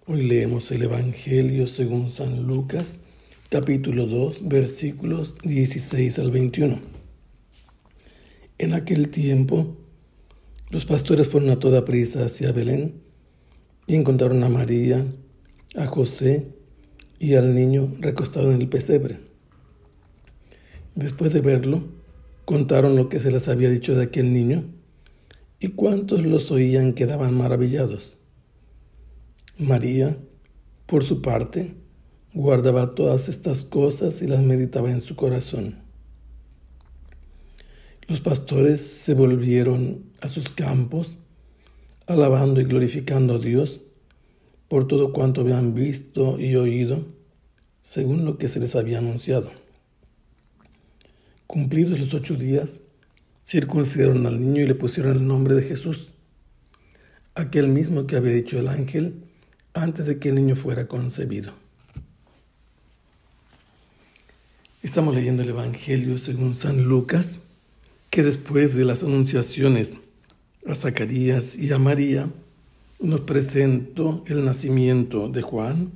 Hoy leemos el Evangelio según San Lucas, capítulo 2, versículos 16 al 21. En aquel tiempo, los pastores fueron a toda prisa hacia Belén y encontraron a María, a José y al niño recostado en el pesebre. Después de verlo, contaron lo que se les había dicho de aquel niño, y cuantos los oían quedaban maravillados. María, por su parte, guardaba todas estas cosas y las meditaba en su corazón. Los pastores se volvieron a sus campos, alabando y glorificando a Dios por todo cuanto habían visto y oído, según lo que se les había anunciado. Cumplidos los 8 días, circuncidaron al niño y le pusieron el nombre de Jesús, aquel mismo que había dicho el ángel antes de que el niño fuera concebido. Estamos leyendo el Evangelio según San Lucas, que después de las anunciaciones a Zacarías y a María, nos presentó el nacimiento de Juan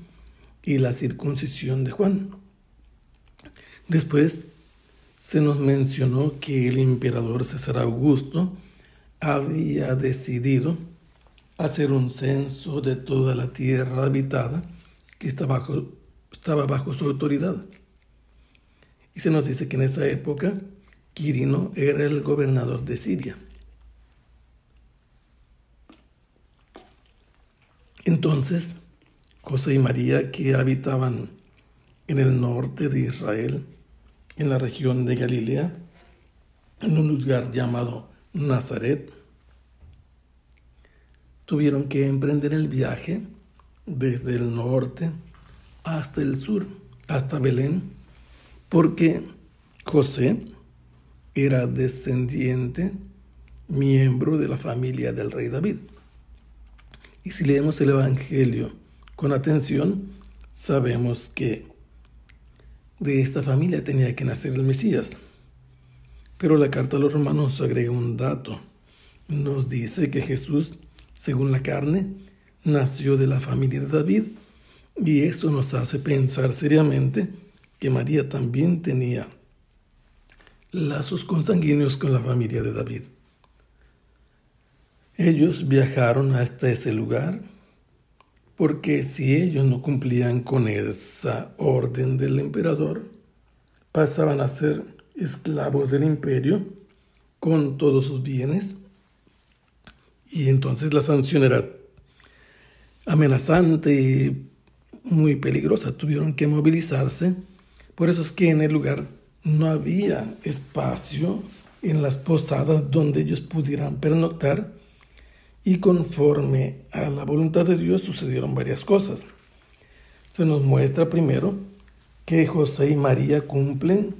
y la circuncisión de Juan. Después se nos mencionó que el emperador César Augusto había decidido hacer un censo de toda la tierra habitada que estaba bajo su autoridad. Y se nos dice que en esa época Quirino era el gobernador de Siria. Entonces, José y María, que habitaban en el norte de Israel, en la región de Galilea, en un lugar llamado Nazaret, tuvieron que emprender el viaje desde el norte hasta el sur, hasta Belén, porque José era descendiente, miembro de la familia del rey David. Y si leemos el Evangelio con atención, sabemos que de esta familia tenía que nacer el Mesías. Pero la carta a los romanos agrega un dato. Nos dice que Jesús, según la carne, nació de la familia de David, y eso nos hace pensar seriamente que María también tenía lazos consanguíneos con la familia de David. Ellos viajaron hasta ese lugar porque si ellos no cumplían con esa orden del emperador, pasaban a ser esclavos del imperio con todos sus bienes, y entonces la sanción era amenazante y muy peligrosa. Tuvieron que movilizarse. Por eso es que en el lugar no había espacio en las posadas donde ellos pudieran pernoctar, y conforme a la voluntad de Dios sucedieron varias cosas. Se nos muestra primero que José y María cumplen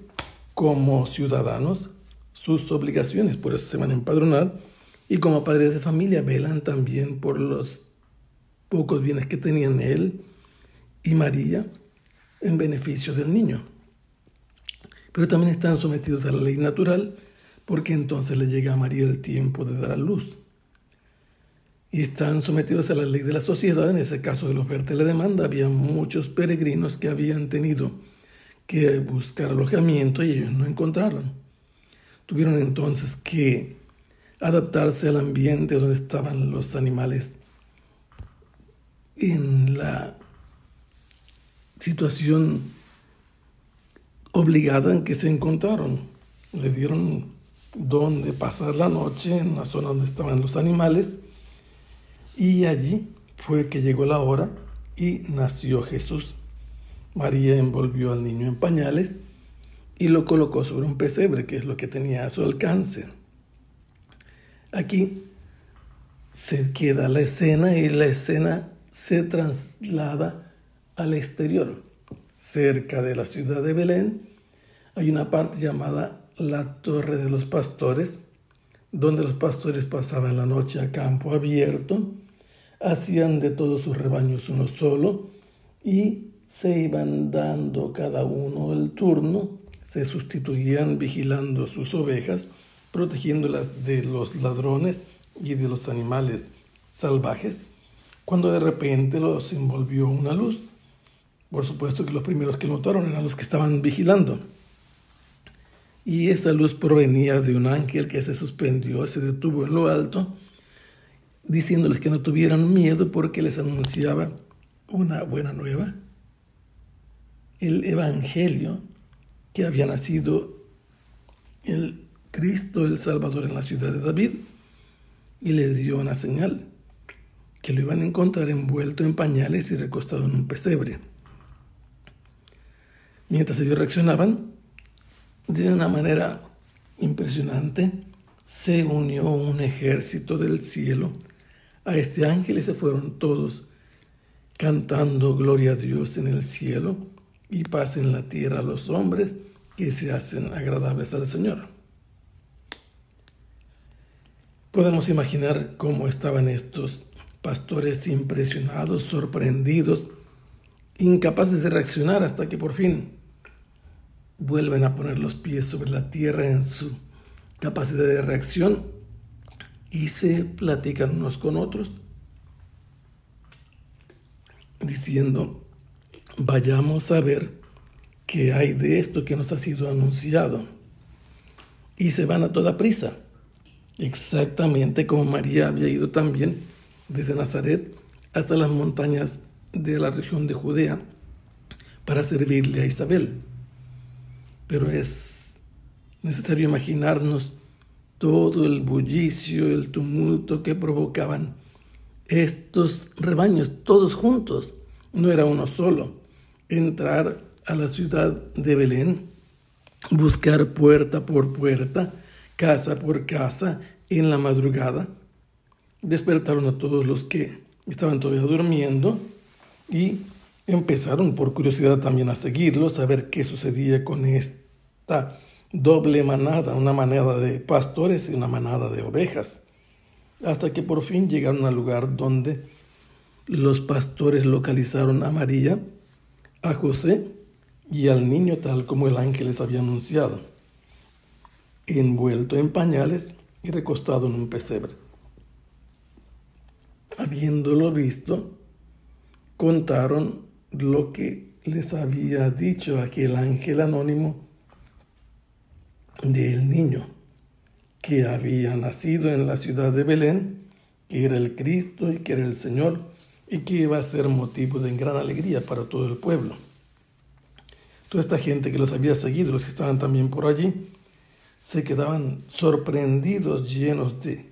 como ciudadanos sus obligaciones, por eso se van a empadronar, y como padres de familia velan también por los pocos bienes que tenían él y María en beneficio del niño. Pero también están sometidos a la ley natural, porque entonces le llega a María el tiempo de dar a luz. Y están sometidos a la ley de la sociedad. En ese caso de la oferta y la demanda, había muchos peregrinos que habían tenido que buscar alojamiento y ellos no encontraron. Tuvieron entonces que adaptarse al ambiente donde estaban los animales en la situación obligada en que se encontraron. Les dieron donde pasar la noche en la zona donde estaban los animales, y allí fue que llegó la hora y nació Jesús. María envolvió al niño en pañales y lo colocó sobre un pesebre, que es lo que tenía a su alcance. Aquí se queda la escena y la escena se traslada al exterior. Cerca de la ciudad de Belén hay una parte llamada la Torre de los Pastores, donde los pastores pasaban la noche a campo abierto, hacían de todos sus rebaños uno solo y se iban dando cada uno el turno, se sustituían vigilando sus ovejas, protegiéndolas de los ladrones y de los animales salvajes, cuando de repente los envolvió una luz. Por supuesto que los primeros que notaron eran los que estaban vigilando. Y esa luz provenía de un ángel que se suspendió, se detuvo en lo alto, diciéndoles que no tuvieran miedo porque les anunciaba una buena nueva, el evangelio, que había nacido el Cristo, el Salvador, en la ciudad de David, y les dio una señal, que lo iban a encontrar envuelto en pañales y recostado en un pesebre. Mientras ellos reaccionaban, de una manera impresionante, se unió un ejército del cielo a este ángel y se fueron todos cantando gloria a Dios en el cielo y paz en la tierra a los hombres que se hacen agradables al Señor. Podemos imaginar cómo estaban estos pastores impresionados, sorprendidos, incapaces de reaccionar hasta que por fin vuelven a poner los pies sobre la tierra en su capacidad de reacción y se platican unos con otros, diciendo: vayamos a ver qué hay de esto que nos ha sido anunciado. Y se van a toda prisa, exactamente como María había ido también desde Nazaret hasta las montañas de la región de Judea para servirle a Isabel. Pero es necesario imaginarnos todo el bullicio, el tumulto que provocaban estos rebaños, todos juntos. No era uno solo. Entrar a la ciudad de Belén, buscar puerta por puerta, casa por casa, en la madrugada. Despertaron a todos los que estaban todavía durmiendo y empezaron por curiosidad también a seguirlos, a ver qué sucedía con esta doble manada, una manada de pastores y una manada de ovejas, hasta que por fin llegaron al lugar donde los pastores localizaron a María, a José y al niño tal como el ángel les había anunciado, envuelto en pañales y recostado en un pesebre. Habiéndolo visto, contaron lo que les había dicho aquel ángel anónimo del niño que había nacido en la ciudad de Belén, que era el Cristo y que era el Señor y que iba a ser motivo de gran alegría para todo el pueblo. Toda esta gente que los había seguido, los que estaban también por allí, se quedaban sorprendidos, llenos de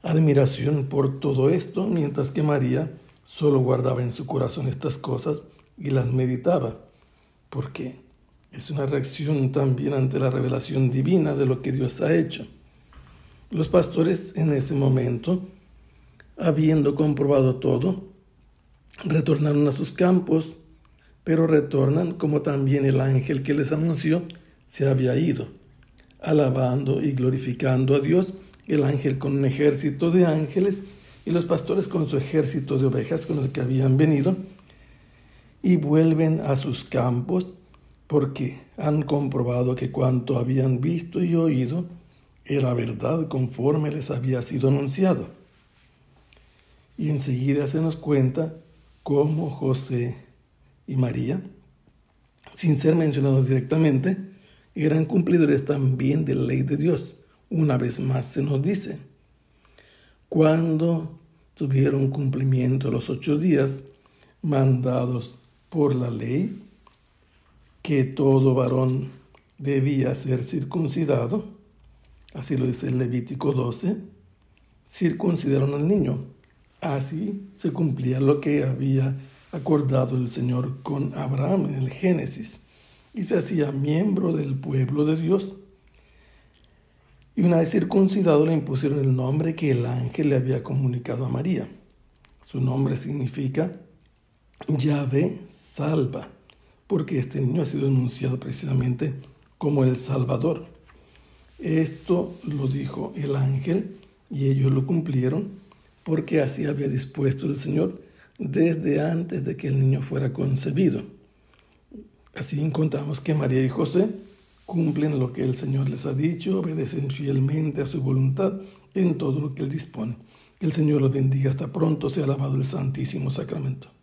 admiración por todo esto, mientras que María solo guardaba en su corazón estas cosas y las meditaba, porque es una reacción también ante la revelación divina de lo que Dios ha hecho. Los pastores en ese momento, habiendo comprobado todo, retornaron a sus campos, pero retornan como también el ángel que les anunció se había ido, alabando y glorificando a Dios, el ángel con un ejército de ángeles y los pastores con su ejército de ovejas con el que habían venido, y vuelven a sus campos porque han comprobado que cuanto habían visto y oído era verdad conforme les había sido anunciado. Y enseguida se nos cuenta cómo José y María, sin ser mencionados directamente, eran cumplidores también de la ley de Dios. Una vez más se nos dice: cuando tuvieron cumplimiento los 8 días mandados por la ley, que todo varón debía ser circuncidado, así lo dice el Levítico 12, circuncidaron al niño. Así se cumplía lo que había acordado el Señor con Abraham en el Génesis, y se hacía miembro del pueblo de Dios. Y una vez circuncidado le impusieron el nombre que el ángel le había comunicado a María. Su nombre significa Yahvé salva, porque este niño ha sido anunciado precisamente como el Salvador. Esto lo dijo el ángel y ellos lo cumplieron, porque así había dispuesto el Señor desde antes de que el niño fuera concebido. Así encontramos que María y José cumplen lo que el Señor les ha dicho, obedecen fielmente a su voluntad en todo lo que Él dispone. Que el Señor los bendiga. Hasta pronto. Sea alabado el Santísimo Sacramento.